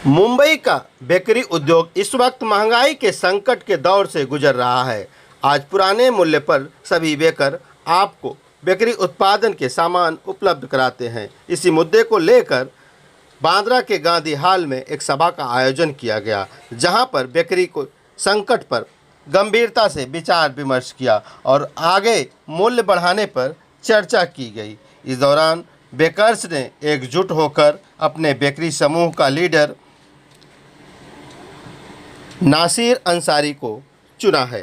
मुंबई का बेकरी उद्योग इस वक्त महंगाई के संकट के दौर से गुजर रहा है। आज पुराने मूल्य पर सभी बेकर आपको बेकरी उत्पादन के सामान उपलब्ध कराते हैं। इसी मुद्दे को लेकर बांद्रा के गांधी हॉल में एक सभा का आयोजन किया गया, जहां पर बेकरी को संकट पर गंभीरता से विचार विमर्श किया और आगे मूल्य बढ़ाने पर चर्चा की गई। इस दौरान बेकर्स ने एकजुट होकर अपने बेकरी समूह का लीडर नासिर अंसारी को चुना है।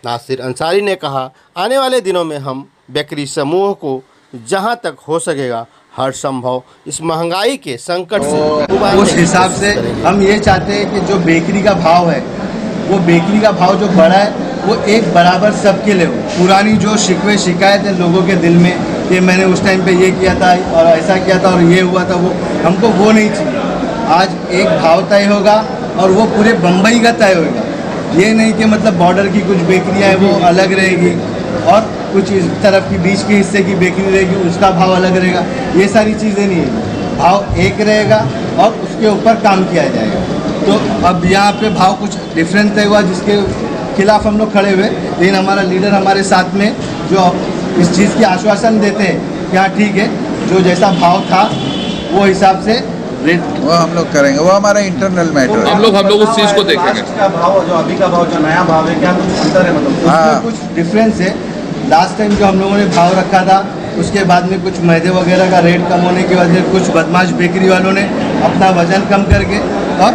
नासिर अंसारी ने कहा, आने वाले दिनों में हम बेकरी समूह को जहां तक हो सकेगा हर संभव इस महंगाई के संकट से उस हिसाब से हम ये चाहते हैं कि जो बेकरी का भाव है, वो बेकरी का भाव जो बढ़ा है वो एक बराबर सबके लिए हो। पुरानी जो शिकवे शिकायत है लोगों के दिल में कि मैंने उस टाइम पे ये किया था और ऐसा किया था और ये हुआ था, वो हमको वो नहीं चाहिए। आज एक भाव तय होगा और वो पूरे बम्बई का तय होगा। ये नहीं कि मतलब बॉर्डर की कुछ बेकरियाँ हैं वो अलग रहेगी और कुछ इस तरफ की बीच के हिस्से की बेकरी रहेगी उसका भाव अलग रहेगा। ये सारी चीज़ें नहीं है, भाव एक रहेगा और उसके ऊपर काम किया जाएगा। तो अब यहाँ पे भाव कुछ डिफरेंट तय हुआ जिसके खिलाफ हम लोग खड़े हुए, लेकिन हमारा लीडर हमारे साथ में जो इस चीज़ की आश्वासन देते हैं कि हाँ ठीक है, जो जैसा भाव था वो हिसाब से रेट वो हम लोग करेंगे, वो हमारा इंटरनल मैटर है। हम लोग उस चीज़ को देखेंगे। का भाव जो अभी का भाव जो नया भाव है, क्या कुछ अंतर है? मतलब उसमें कुछ डिफरेंस है। लास्ट टाइम जो हम लोगों ने भाव रखा था उसके बाद में कुछ मैदे वगैरह का रेट कम होने की वजह से कुछ बदमाश बेकरी वालों ने अपना वजन कम करके और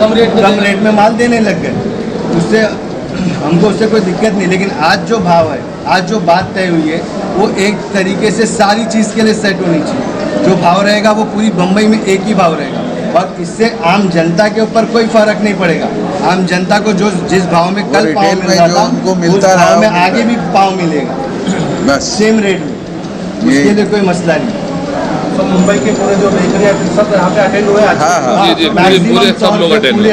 कम रेट में माल देने लग गए। उससे हमको उससे कोई दिक्कत नहीं, लेकिन आज जो भाव है, आज जो बात तय हुई है वो एक तरीके से सारी चीज़ के लिए सेट होनी चाहिए। जो भाव रहेगा वो पूरी बम्बई में एक ही भाव रहेगा और इससे आम जनता के ऊपर कोई फर्क नहीं पड़ेगा। आम जनता को जो जिस भाव में कल पाव मिल रहा था उनको उस मिलता भाव में आगे भी पाव मिलेगा, बस सेम रेट में। उसके लिए कोई मसला नहीं। तो मुंबई के पूरे जो बेकरी है सब यहाँ पे अटेंड हुए आज? हाँ, जी, पूरे सब लोग अटेंड हुए।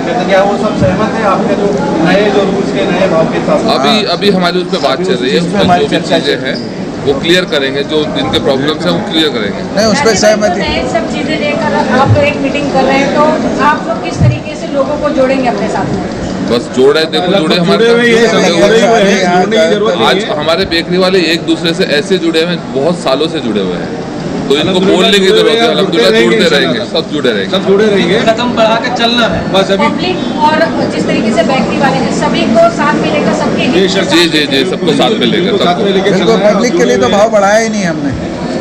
तो क्या वो सब सहमत है आपके जो नए जो रूल्स के नए भाव के साथ? अभी हमारी उस पर बात चल रही है। उसमें जो भी चीज़ें हैं वो क्लियर करेंगे, जो जिनके प्रॉब्लम्स हैं वो क्लियर करेंगे। नहीं, उस पर सहमति। सब चीजें लेकर आप लोग एक मीटिंग कर रहे हैं, तो आप लोग किस तरीके से लोगों को जोड़ेंगे अपने साथ में? बस जोड़े, देखो जुड़े हमारे आज हमारे बेकरी वाले एक दूसरे से ऐसे जुड़े हुए हैं, बहुत सालों से जुड़े हुए हैं, तो इनको बोलने की जरूरत है। अल्हम्दुलिल्लाह जुड़ते रहेंगे, सब जुड़े रहेंगे। कदम बढ़ा के चलना है बस। अभी पब्लिक और जिस तरीके से बेकरी वाले हैं सभी को साथ में लेकर सबके जी सबको साथ में लेकर बिल्कुल। पब्लिक के लिए तो भाव बढ़ाया ही नहीं हमने।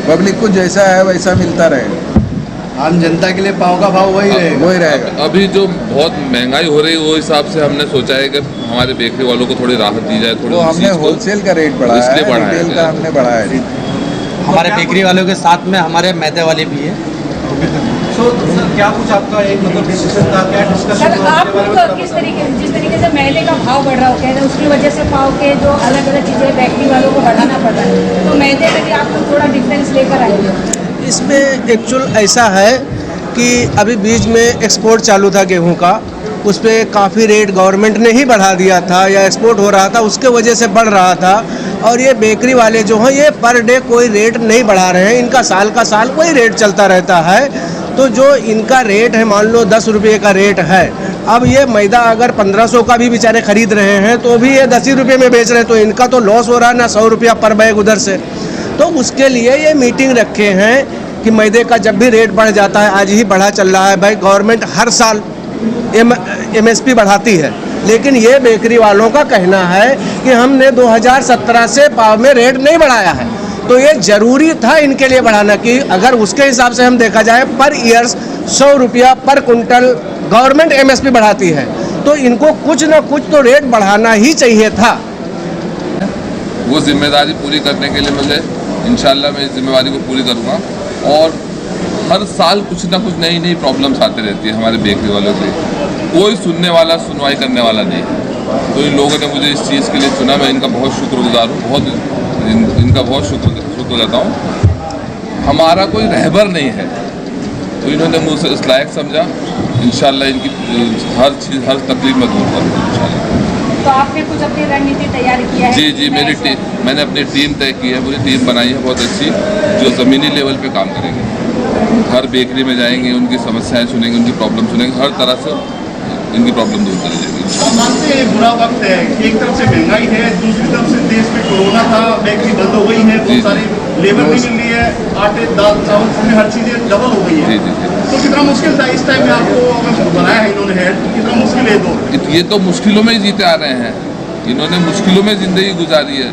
पब्लिक को जैसा है वैसा मिलता रहेगा। आम जनता के लिए पाव का भाव वही रहेगा। अभी जो बहुत महंगाई हो रही है वो हिसाब से हमने सोचा है कि हमारे बेकरी वालों को थोड़ी राहत दी जाए। तो हमने होलसेल का रेट बढ़ाया है, रिटेल का हमने बढ़ाया है। हमारे बेकरी वालों के साथ में हमारे मैदे वाले भी है। सर क्या कुछ आपका एक मतलब डिसीजन था, क्या डिस्कशन? सर आप किस तरीके जिस तरीके से मैदे का भाव बढ़ रहा है उसकी वजह से पाव के जो अलग अलग चीज़ें बेकरी वालों को बढ़ाना पड़ रहा है, तो मैदे में भी आप लोग थोड़ा डिफरेंस लेकर आएंगे? इसमें एक्चुअल ऐसा है कि अभी बीच में एक्सपोर्ट चालू था गेहूं का, उस पर काफ़ी रेट गवर्नमेंट ने ही बढ़ा दिया था या एक्सपोर्ट हो रहा था, उसके वजह से बढ़ रहा था। और ये बेकरी वाले जो हैं ये पर डे कोई रेट नहीं बढ़ा रहे हैं, इनका साल का साल कोई रेट चलता रहता है। तो जो इनका रेट है, मान लो 10 रुपये का रेट है, अब ये मैदा अगर 1500 का भी बेचारे खरीद रहे हैं तो भी ये 10 ही रुपये में बेच रहे हैं, तो इनका तो लॉस हो रहा है ना 100 रुपया पर बैग उधर से। तो उसके लिए ये मीटिंग रखे हैं कि मैदे का जब भी रेट बढ़ जाता है, आज ही बढ़ा चल रहा है भाई, गवर्नमेंट हर साल MSP बढ़ाती है, लेकिन ये बेकरी वालों का कहना है कि हमने 2017 से पाव में रेट नहीं बढ़ाया है, तो ये ज़रूरी था इनके लिए बढ़ाना। कि अगर उसके हिसाब से हम देखा जाए पर ईयर्स 100 रुपया पर कुंटल गवर्नमेंट MSP बढ़ाती है, तो इनको कुछ ना कुछ तो रेट बढ़ाना ही चाहिए था। वो जिम्मेदारी पूरी करने के लिए मुझे इंशाल्लाह मैं इस जिम्मेदारी को पूरी करूँगा। और हर साल कुछ ना कुछ नई नई प्रॉब्लम्स आती रहती है हमारे बेकरी वालों के, कोई सुनने वाला सुनवाई करने वाला नहीं है। तो इन लोगों ने मुझे इस चीज़ के लिए चुना, मैं इनका बहुत शुक्रगुजार हूँ, इनका बहुत शुक्र करता हूँ। हमारा कोई रहबर नहीं है, तो इन्होंने मुझसे इस लायक समझा। इंशाल्लाह इनकी हर चीज़ हर तकलीफ में दूर करूँगा इंशाल्लाह। तो आपने कुछ अपनी रणनीति तैयार किया है? जी मेरी टीम, मैंने अपनी टीम तय की है, पूरी टीम बनाई है बहुत अच्छी, जो ज़मीनी लेवल पे काम करेंगे। हर बेकरी में जाएंगे, उनकी समस्याएं सुनेंगे, उनकी प्रॉब्लम सुनेंगे, हर तरह से इनकी प्रॉब्लम दूर करी जाएगी। आप मानते हैं बुरा वक्त है कि एक तरफ से महंगाई है, दूसरी तरफ से देश में कोरोना था, बेकरी बंद हो गई है, बहुत सारी लेबर नहीं मिल रही है, आटे दाल चावल में हर चीज़ें डबल हो गई है। जी तो कितना मुश्किल था इस टाइम में आपको, अगर बनाया है इन्होंने हेड, कितना मुश्किल है तो? ये तो मुश्किलों में ही जीते आ रहे हैं, इन्होंने मुश्किलों में ज़िंदगी गुजारी है,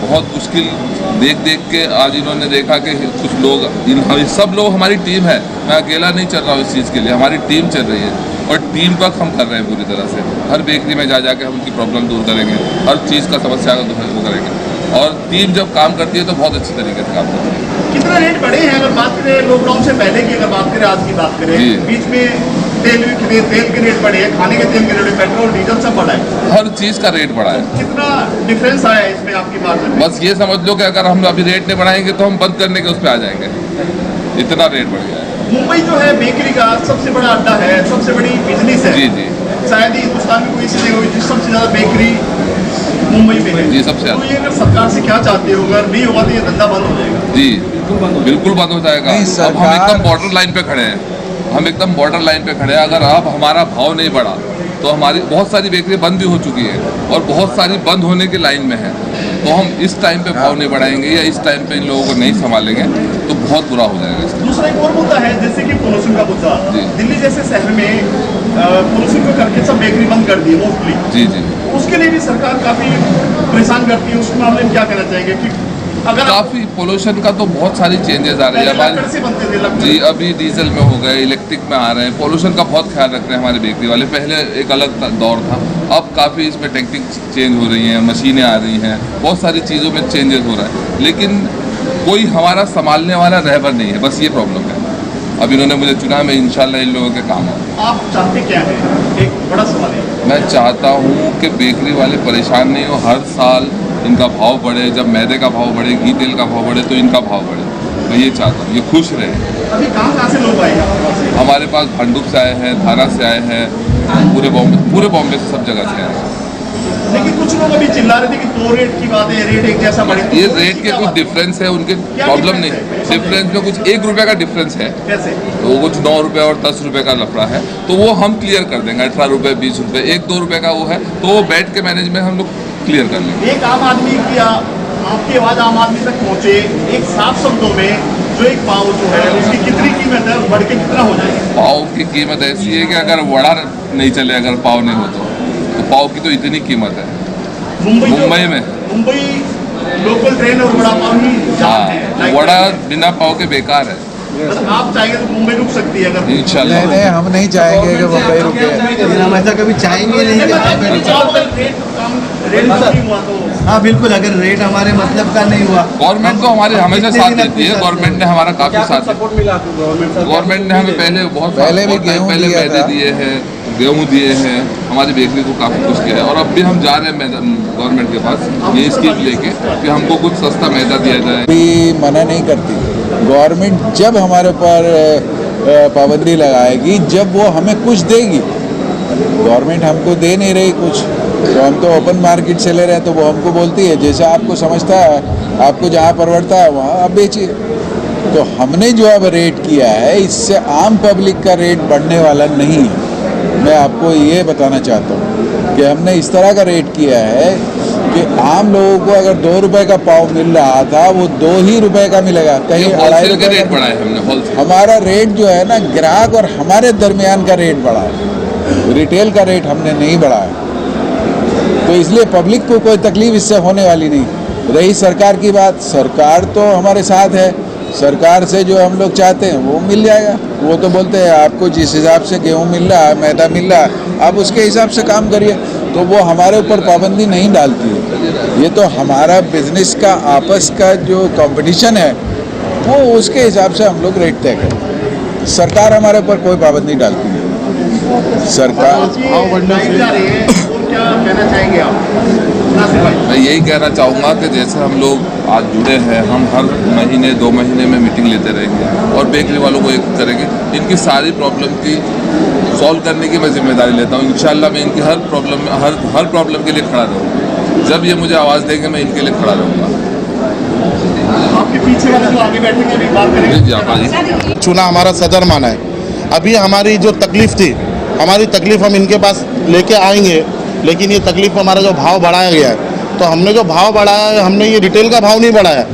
बहुत मुश्किल देख के आज इन्होंने देखा कि कुछ लोग, सब लोग हमारी टीम है, मैं अकेला नहीं चल रहा हूँ इस चीज़ के लिए, हमारी टीम चल रही है और टीम वर्क हम कर रहे हैं पूरी तरह से। हर बेकरी में जा के हम उनकी प्रॉब्लम दूर करेंगे, हर चीज़ का समस्या का वो करेंगे, और टीम जब काम करती है तो बहुत अच्छी तरीके से काम करती है। कितना रेट बढ़े हैं अगर बात करें लॉकडाउन से पहले की, अगर बात करें आज की बात करें, बीच में तेल के रेट बढ़े हैं, खाने के तेल के रेट, पेट्रोल डीजल सब बढ़ा है, हर चीज़ का रेट बढ़ा है। कितना डिफरेंस आया है इसमें आपकी मार्जिन में? बस ये समझ लो कि अगर हम अभी रेट नहीं बढ़ाएंगे तो हम बंद करने के उस पर आ जाएंगे, इतना रेट बढ़ गया है। मुंबई जो है बेकरी का सबसे बड़ा अड्डा है, सबसे बड़ी बिजनेस है। जी शायद ही हिंदुस्तान में कोई ऐसी जगह हुई जिस सबसे ज़्यादा बेकरी मुंबई में है। जी सबसे तो ये अगर सरकार से क्या चाहते हो, अगर नहीं होगा तो ये धंधा बंद हो जाएगा? जी बिल्कुल बंद हो जाएगा। नहीं, अब हम एकदम बॉर्डर लाइन पे खड़े हैं, हम एकदम बॉर्डर लाइन पे खड़े हैं। अगर अब हमारा भाव नहीं बढ़ा तो हमारी बहुत सारी बेकरी बंद भी हो चुकी है और बहुत सारी बंद होने की लाइन में है, तो हम इस टाइम पे भाव नहीं बढ़ाएंगे या इस टाइम पे इन लोगों को नहीं संभालेंगे तो बहुत बुरा हो जाएगा इसका। दूसरा एक और मुद्दा है, जैसे कि पोल्यूशन का मुद्दा। दिल्ली जैसे शहर में पोल्यूशन को करके सब बेकरी बंद कर दी मोस्टली। जी उसके लिए भी सरकार काफ़ी परेशान करती है, उस मामले में क्या कहना चाहेंगे कि अगर काफ़ी पोल्यूशन का तो बहुत सारी चेंजेस आ रही है लकड़ से बनते थे, लकड़। जी अभी डीजल में हो गए, इलेक्ट्रिक में आ रहे हैं, पोल्यूशन का बहुत ख्याल रख रहे हैं हमारे बेकरी वाले। पहले एक अलग दौर था, अब काफ़ी इसमें टेक्निक चेंज हो रही हैं, मशीनें आ रही हैं, बहुत सारी चीज़ों में चेंजेस हो रहा है, लेकिन कोई हमारा संभालने वाला रहबर नहीं है, बस ये प्रॉब्लम है। अब इन्होंने मुझे चुना, मैं इंशाल्लाह इन लोगों के काम आऊँ। आप चाहते क्या है? एक बड़ा सवाल है। मैं चाहता हूँ कि बेकरी वाले परेशान नहीं हो, हर साल इनका भाव बढ़े, जब मैदे का भाव बढ़े, घी तेल का भाव बढ़े तो इनका भाव बढ़े, मैं ये चाहता हूँ, ये खुश रहे। अभी कहाँ से लोग आए हैं? हमारे पास भंडूप से आए हैं, थाना से आए हैं, पूरे बॉम्बे से सब जगह से आए हैं। लेकिन कुछ लोग अभी चिल्ला रहे थे कि 2 रेट की बात है, रेट एक जैसा बढ़े। ये रेट के कुछ डिफरेंस है, उनके प्रॉब्लम नहीं, डिफरेंस में कुछ 1 रुपये का डिफरेंस है, कैसे? तो कुछ 9 रुपये और 10 रुपये का लफड़ा है, तो वो हम क्लियर कर देंगे। 18 रुपये 20 रुपये 1-2 रुपये का वो है, तो वो बैठ के मैनेजमेंट हम लोग क्लियर कर लेंगे। एक आम आदमी की आपकी आवाज़ आम आदमी तक पहुँचे, एक साफ शब्दों में जो एक पाव जो है उसकी कितनी कीमत है, बढ़ के कितना हो जाएगा? पाव की कीमत ऐसी है कि अगर वड़ा नहीं चले, अगर पाव नहीं हो तो पाव की तो इतनी कीमत है मुंबई में। मुंबई लोकल ट्रेन और वड़ा पाव ही जान है। वड़ा बिना पाव के बेकार है। आप चाहेंगे तो मुंबई रुक सकती है अगर? इंशाल्लाह नहीं, हम नहीं चाहेंगे कि मुंबई रुके। हम ऐसा कभी चाहेंगे नहीं कि रेट नहीं हुआ तो? हाँ बिल्कुल, अगर रेट हमारे मतलब का नहीं हुआ, गवर्नमेंट तो हमारे हमेशा साथ देती है, गवर्नमेंट ने हमारा काफ़ी साथ दिया। गवर्नमेंट ने हमें पहले बहुत पहले भी गेहूं पहले दिया मैदे था। दिए हैं, गेहूँ दिए हैं, हमारी बेकरी को काफ़ी कुछ किया है, और अब भी हम जा रहे हैं गवर्नमेंट के पास ये स्कीम लेके कि हमको कुछ सस्ता मैदा दिया जाए। भी मना नहीं करती गवर्नमेंट, जब हमारे ऊपर पाबंदी लगाएगी, जब वो हमें कुछ देगी। गवर्नमेंट हमको दे नहीं रही कुछ, तो हम तो ओपन मार्केट से ले रहे हैं, तो वो हमको बोलती है जैसा आपको समझता है, आपको जहाँ परवड़ता है वहाँ आप बेचिए। तो हमने जो अब रेट किया है, इससे आम पब्लिक का रेट बढ़ने वाला नहीं है। मैं आपको ये बताना चाहता हूँ कि हमने इस तरह का रेट किया है कि आम लोगों को अगर 2 रुपये का पाव मिल रहा था, वो 2 ही रुपये का मिलेगा, कहीं 2.5 रुपये रेट बढ़ा है हमने होलसेल। हमारा रेट जो है ना, ग्राहक और हमारे दरमियान का रेट बढ़ा है, रिटेल का रेट हमने नहीं बढ़ाया। तो इसलिए पब्लिक को कोई तकलीफ इससे होने वाली नहीं। रही सरकार की बात, सरकार तो हमारे साथ है, सरकार से जो हम लोग चाहते हैं वो मिल जाएगा। वो तो बोलते हैं आपको जिस हिसाब से गेहूँ मिल रहा है, मैदा मिल रहा है, आप उसके हिसाब से काम करिए, तो वो हमारे ऊपर पाबंदी नहीं डालती है। ये तो हमारा बिजनेस का आपस का जो कंपटीशन है, वो उसके हिसाब से हम लोग रेट तय करें। सरकार हमारे ऊपर कोई पाबंदी डालती है। सरकार क्या कहना चाहेंगे आप? मैं यही कहना चाहूँगा कि जैसे हम लोग आज जुड़े हैं, हम हर महीने 2 महीने में मीटिंग लेते रहेंगे और बेकरी वालों को एक करेंगे, इनकी सारी प्रॉब्लम की सॉल्व करने की मैं जिम्मेदारी लेता हूँ। इंशाल्लाह मैं इनकी हर प्रॉब्लम के लिए खड़ा रहूँगा। जब ये मुझे आवाज़ देंगे मैं इनके लिए खड़ा रहूँगा। आपके पीछे वाले जो आगे बैठेंगे अभी बात करेंगे। जी आप आइए। चुना हमारा सदर माना है। अभी हमारी जो तकलीफ़ थी, हमारी तकलीफ़ हम इनके पास लेके आएंगे, लेकिन ये तकलीफ़ हमारा जो भाव बढ़ाया गया है, तो हमने जो भाव बढ़ाया है, हमने ये रिटेल का भाव नहीं बढ़ाया,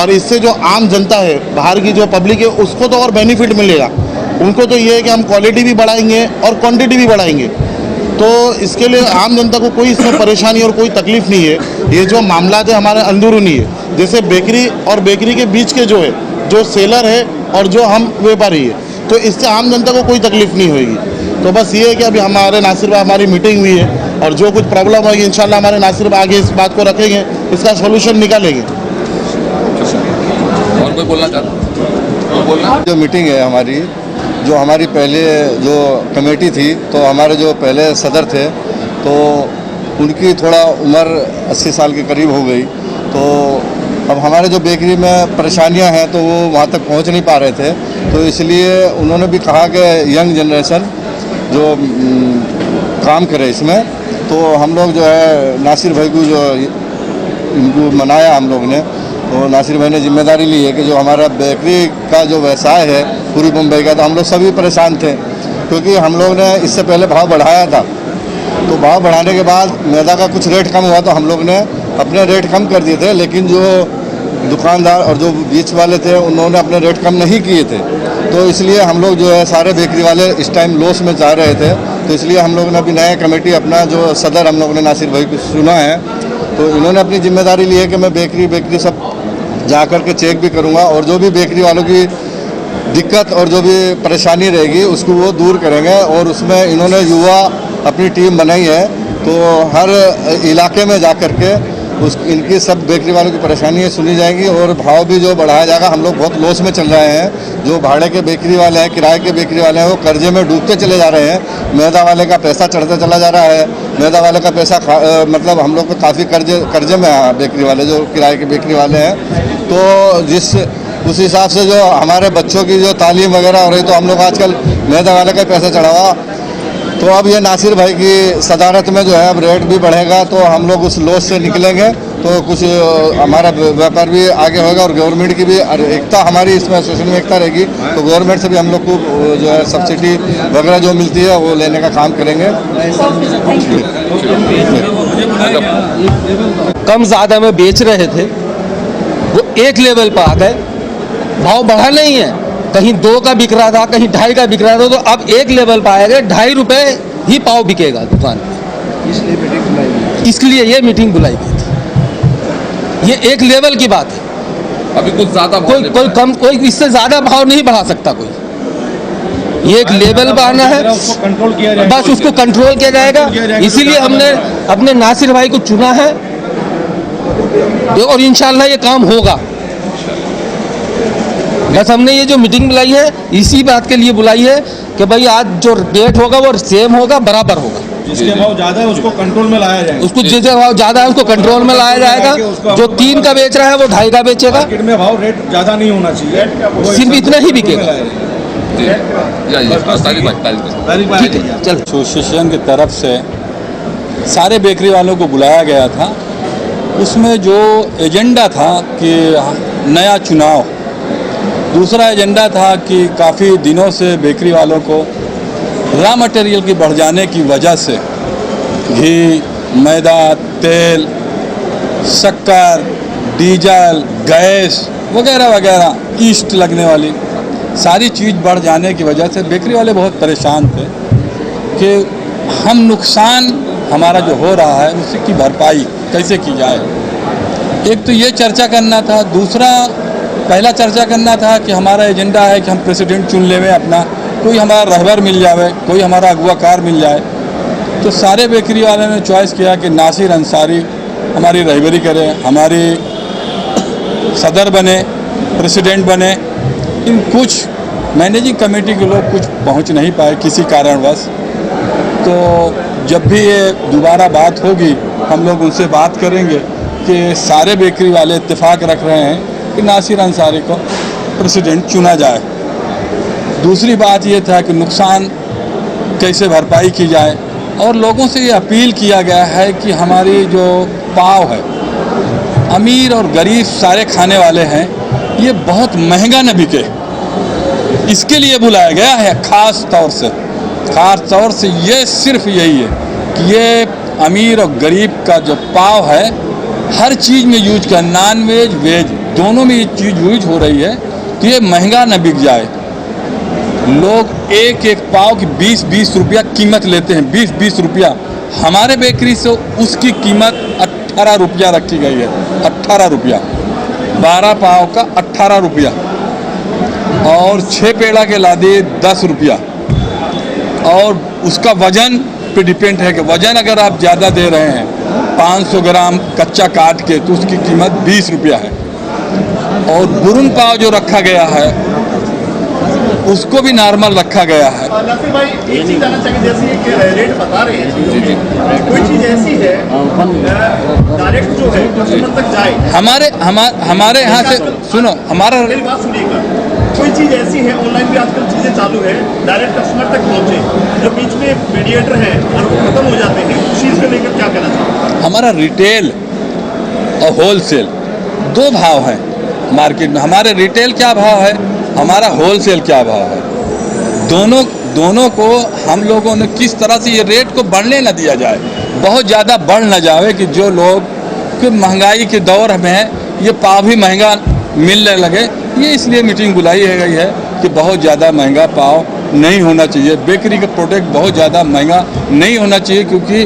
और इससे जो आम जनता है, बाहर की जो पब्लिक है, उसको तो और बेनिफिट मिलेगा। उनको तो ये है कि हम क्वालिटी भी बढ़ाएंगे और क्वांटिटी भी बढ़ाएंगे, तो इसके लिए आम जनता को कोई इसमें परेशानी और कोई तकलीफ नहीं है। ये जो मामला है हमारे अंदरूनी है, जैसे बेकरी और बेकरी के बीच के जो सेलर है और जो हम व्यापारी है, तो इससे आम जनता को कोई तकलीफ नहीं होगी। तो बस ये है कि अभी हमारे नासिर भाई हमारी मीटिंग हुई है, और जो कुछ प्रॉब्लम होगी इंशाल्लाह हमारे नासिर भाई आगे इस बात को रखेंगे, इसका सोल्यूशन निकालेंगे। और कोई बोलना चाहता है? बोलना जो मीटिंग है हमारी, जो हमारी पहले जो कमेटी थी, तो हमारे जो पहले सदर थे, तो उनकी थोड़ा उम्र 80 साल के करीब हो गई, तो अब हमारे जो बेकरी में परेशानियां हैं तो वो वहाँ तक पहुँच नहीं पा रहे थे, तो इसलिए उन्होंने भी कहा कि यंग जनरेशन जो काम करे इसमें, तो हम लोग जो है नासिर भाई को जो इनको मनाया हम लोग ने, तो नासिर भाई ने जिम्मेदारी ली है कि जो हमारा बेकरी का जो व्यवसाय है पूरी मुंबई का, तो हम लोग सभी परेशान थे, क्योंकि हम लोग ने इससे पहले भाव बढ़ाया था, तो भाव बढ़ाने के बाद मैदा का कुछ रेट कम हुआ, तो हम लोग ने अपने रेट कम कर दिए थे, लेकिन जो दुकानदार और जो बीच वाले थे उन्होंने अपने रेट कम नहीं किए थे, तो इसलिए हम लोग जो है सारे बेकरी वाले इस टाइम लॉस में जा रहे थे, तो इसलिए हम लोग ने अभी नया कमेटी अपना जो सदर हम लोग ने नासिर भाई को चुना है, तो इन्होंने अपनी जिम्मेदारी ली है कि मैं बेकरी सब जा कर के चेक भी करूँगा, और जो भी बेकरी वालों की दिक्कत और जो भी परेशानी रहेगी उसको वो दूर करेंगे, और उसमें इन्होंने युवा अपनी टीम बनाई है, तो हर इलाके में जा कर के इनकी सब बेकरी वालों की परेशानियाँ सुनी जाएंगी, और भाव भी जो बढ़ाया जाएगा। हम लोग बहुत लॉस में चल रहे हैं, जो भाड़े के बेकरी वाले हैं, किराए के बेकरी वाले हैं, वो कर्जे में डूबते चले जा रहे हैं, मैदा वाले का पैसा चढ़ता चला जा रहा है, मैदा वाले का पैसा मतलब हम लोग को काफ़ी कर्जे में है बेकरी वाले, जो किराए के बेकरी वाले हैं, तो उस हिसाब से जो हमारे बच्चों की जो तालीम वगैरह हो रही, तो हम लोग आजकल मैदा वाले का पैसा चढ़ावा, तो अब ये नासिर भाई की सदारत में जो है अब रेट भी बढ़ेगा, तो हम लोग उस लॉस से निकलेंगे, तो कुछ हमारा व्यापार भी आगे होगा, और गवर्नमेंट की भी एकता, हमारी इसमें एसोसिएशन में एकता रहेगी, तो गवर्नमेंट से भी हम लोग को जो है सब्सिडी वगैरह जो मिलती है वो लेने का काम करेंगे। कम ज़्यादा में बेच रहे थे, वो एक लेवल पर आ गए, भाव बढ़ा नहीं है, कहीं 2 का बिक रहा था, कहीं 2.5 का बिक रहा था, तो अब एक लेवल पर आएगा, 2.5 रुपये ही पाव बिकेगा दुकान पे। इसलिए ये मीटिंग बुलाई गई थी। ये एक लेवल की बात है, अभी कुछ ज़्यादा कोई इससे ज़्यादा भाव नहीं बढ़ा सकता कोई। ये एक लेवल पर आना है, कंट्रोल किया जाए, बस उसको कंट्रोल किया जाएगा। इसीलिए हमने अपने नासिर भाई को चुना है, और इंशाल्लाह ये काम होगा। बस हमने ये जो मीटिंग बुलाई है इसी बात के लिए बुलाई है कि भाई आज जो रेट होगा वो सेम होगा, बराबर होगा। जिसके भाव ज्यादा है उसको कंट्रोल में लाया जाएगा, उसको जिसका भाव ज्यादा है उसको कंट्रोल में लाया जाएगा। जो 3 का बेच रहा है वो 2.5 का बेचेगा। मार्केट में भाव रेट ज्यादा नहीं होना चाहिए, सिर्फ इतना ही बिकेगा। ठीक है, चल। एसोसिएशन की तरफ से सारे बेकरी वालों को बुलाया गया था। उसमें जो एजेंडा था कि नया चुनाव, दूसरा एजेंडा था कि काफ़ी दिनों से बेकरी वालों को रॉ मटेरियल की बढ़ जाने की वजह से घी, मैदा, तेल, शक्कर, डीजल, गैस वगैरह वगैरह, ईस्ट लगने वाली सारी चीज़ बढ़ जाने की वजह से बेकरी वाले बहुत परेशान थे कि हम नुकसान हमारा जो हो रहा है उसी की भरपाई कैसे की जाए। एक तो ये चर्चा करना था, दूसरा पहला चर्चा करना था कि हमारा एजेंडा है कि हम प्रेसिडेंट चुन लेवे अपना, कोई हमारा रहबर मिल जाए, कोई हमारा अगुवाकार मिल जाए। तो सारे बेकरी वालों ने चॉइस किया कि नासिर अंसारी हमारी रहबरी करे, हमारी सदर बने, प्रेसिडेंट बने। इन कुछ मैनेजिंग कमेटी के लोग कुछ पहुंच नहीं पाए किसी कारणवश, तो जब भी ये दोबारा बात होगी हम लोग उनसे बात करेंगे कि सारे बेकरी वाले इत्तेफाक रख रहे हैं कि नासिर अंसारी को प्रेसिडेंट चुना जाए। दूसरी बात ये था कि नुकसान कैसे भरपाई की जाए। और लोगों से ये अपील किया गया है कि हमारी जो पाव है, अमीर और गरीब सारे खाने वाले हैं, ये बहुत महंगा न बिके, इसके लिए बुलाया गया है ख़ास तौर से ये सिर्फ यही है कि ये अमीर और गरीब का जो पाव है हर चीज़ में यूज का, नॉन वेज वेज दोनों में ये चीज़ यूज हो रही है, तो ये महंगा न बिक जाए। लोग एक एक पाव की 20-20 रुपया कीमत लेते हैं, 20-20 रुपया। हमारे बेकरी से उसकी कीमत 18 रुपया रखी गई है, 18 रुपया, 12 पाव का 18 रुपया, और 6 पेड़ा के लादे 10 रुपया। और उसका वज़न पे डिपेंड है कि वज़न अगर आप ज़्यादा दे रहे हैं, 500 ग्राम कच्चा काट के, तो उसकी कीमत 20 रुपया है। और बुरुन पाव जो रखा गया है उसको भी नॉर्मल रखा गया है। नासिर भाई, एक चीज जानना चाहिए, जैसे ये रेट बता रहे हैं, कोई चीज ऐसी है डायरेक्ट जो है कस्टमर तक जाए, हमारे यहाँ से सुनो, हमारा मेरी बात सुनिएगा, कोई चीज ऐसी है ऑनलाइन भी आजकल चीजें चालू है डायरेक्ट कस्टमर तक पहुंचे, जो बीच में मीडिएटर है और वो खत्म हो जाते हैं, उस चीज को लेकर क्या कहना चाहिए? हमारा रिटेल और होलसेल 2 भाव हैं मार्केट में। हमारे रिटेल क्या भाव है, हमारा होलसेल क्या भाव है, दोनों को हम लोगों ने किस तरह से ये रेट को बढ़ने न दिया जाए, बहुत ज़्यादा बढ़ न जाए कि जो लोग कि महंगाई के दौर में ये पाव भी महंगा मिलने लगे। ये इसलिए मीटिंग बुलाई है गई है कि बहुत ज़्यादा महंगा पाव नहीं होना चाहिए, बेकरी का प्रोडक्ट बहुत ज़्यादा महंगा नहीं होना चाहिए, क्योंकि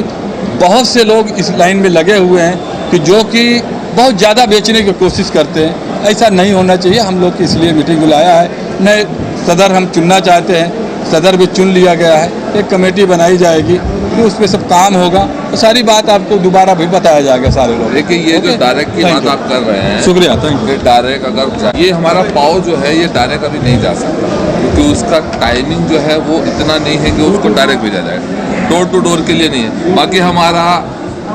बहुत से लोग इस लाइन में लगे हुए हैं कि जो कि बहुत ज़्यादा बेचने की कोशिश करते हैं। ऐसा नहीं होना चाहिए, हम लोग की इसलिए मीटिंग बुलाया है। नए सदर हम चुनना चाहते हैं, सदर भी चुन लिया गया है, एक कमेटी बनाई जाएगी, फिर उस पर सब काम होगा, तो सारी बात आपको दोबारा भी बताया जाएगा सारे लोग। देखिए, ये जो डायरेक्ट की बात आप कर रहे हैं, शुक्रिया, थैंक यू। डायरेक्ट अगर ये हमारा पाव जो है ये डायरेक्ट अभी नहीं जा सकता, क्योंकि उसका टाइमिंग जो है वो इतना नहीं है कि उसको डायरेक्ट भेजा जाए, डोर टू डोर के लिए नहीं है। बाकी हमारा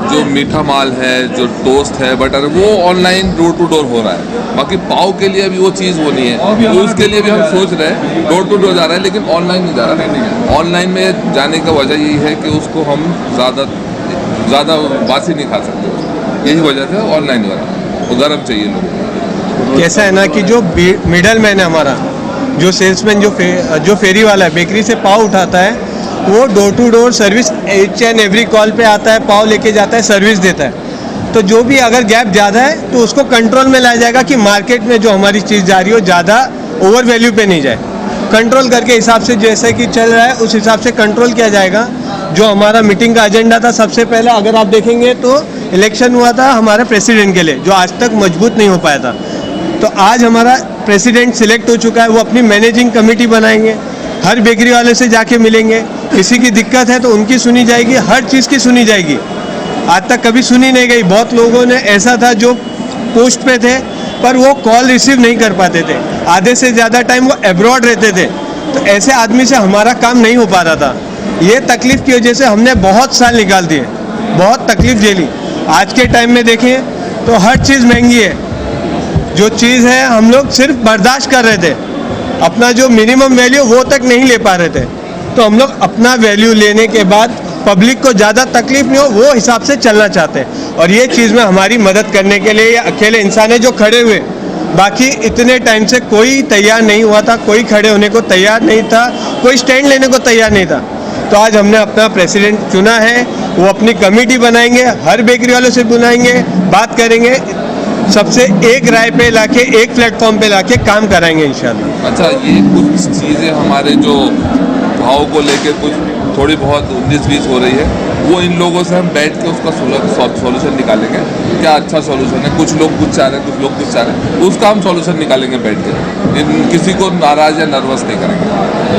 जो मीठा माल है, जो टोस्ट है, बटर, वो ऑनलाइन डोर टू डोर हो रहा है। बाकी पाव के लिए अभी वो चीज़ वो नहीं है, तो उसके लिए भी हम सोच रहे हैं, डोर टू डोर जा रहा है लेकिन ऑनलाइन नहीं जा रहा है। ऑनलाइन में जाने का वजह यही है कि उसको हम ज़्यादा बासी नहीं खा सकते, यही वजह से ऑनलाइन हो रहा है, वो गर्म चाहिए लोगों को। कैसा है ना कि जो मिडल मैन है हमारा, जो सेल्समैन जो फेरी वाला है, बेकरी से पाव उठाता है, वो door to door service each and every call पे आता है, पाव लेके जाता है, सर्विस देता है। तो जो भी अगर गैप ज़्यादा है तो उसको कंट्रोल में लाया जाएगा कि मार्केट में जो हमारी चीज़ जा रही हो ज़्यादा ओवर वैल्यू पे नहीं जाए, कंट्रोल करके हिसाब से जैसे कि चल रहा है उस हिसाब से कंट्रोल किया जाएगा। जो हमारा मीटिंग का एजेंडा था, सबसे पहले अगर आप देखेंगे तो इलेक्शन हुआ था हमारे प्रेसिडेंट के लिए, जो आज तक मजबूत नहीं हो पाया था। तो आज हमारा प्रेसिडेंट सिलेक्ट हो चुका है, वो अपनी मैनेजिंग कमेटी बनाएंगे, हर बेकरी वाले से जाके मिलेंगे, किसी की दिक्कत है तो उनकी सुनी जाएगी, हर चीज़ की सुनी जाएगी। आज तक कभी सुनी नहीं गई। बहुत लोगों ने ऐसा था जो पोस्ट पे थे पर वो कॉल रिसीव नहीं कर पाते थे, आधे से ज़्यादा टाइम वो अब्रॉड रहते थे, तो ऐसे आदमी से हमारा काम नहीं हो पाता था। ये तकलीफ़ की वजह से हमने बहुत साल निकाल दिए, बहुत तकलीफ़ झेली। आज के टाइम में देखें तो हर चीज़ महंगी है, जो चीज़ है हम लोग सिर्फ बर्दाश्त कर रहे थे, अपना जो मिनिमम वैल्यू वो तक नहीं ले पा रहे थे। तो हम लोग अपना वैल्यू लेने के बाद पब्लिक को ज़्यादा तकलीफ नहीं हो वो हिसाब से चलना चाहते हैं, और ये चीज़ में हमारी मदद करने के लिए ये अकेले इंसान है जो खड़े हुए, बाकी इतने टाइम से कोई तैयार नहीं हुआ था, कोई खड़े होने को तैयार नहीं था, कोई स्टैंड लेने को तैयार नहीं था। तो आज हमने अपना प्रेसिडेंट चुना है, वो अपनी कमेटी बनाएंगे, हर बेकरी वालों से बुलाएंगे, बात करेंगे, सबसे एक राय पे लाके एक प्लेटफॉर्म पे लाके काम कराएंगे इंशाल्लाह। अच्छा, ये कुछ चीज़ें हमारे जो भाव को लेके कुछ थोड़ी बहुत 19-20 हो रही है, वो इन लोगों से हम बैठ के उसका सॉल्यूशन निकालेंगे। क्या अच्छा सॉल्यूशन है, कुछ लोग कुछ चाह रहे हैं, कुछ लोग कुछ चाह रहे हैं, उसका हम सॉल्यूशन निकालेंगे बैठ के, किसी को नाराज़ या नर्वस नहीं करेंगे।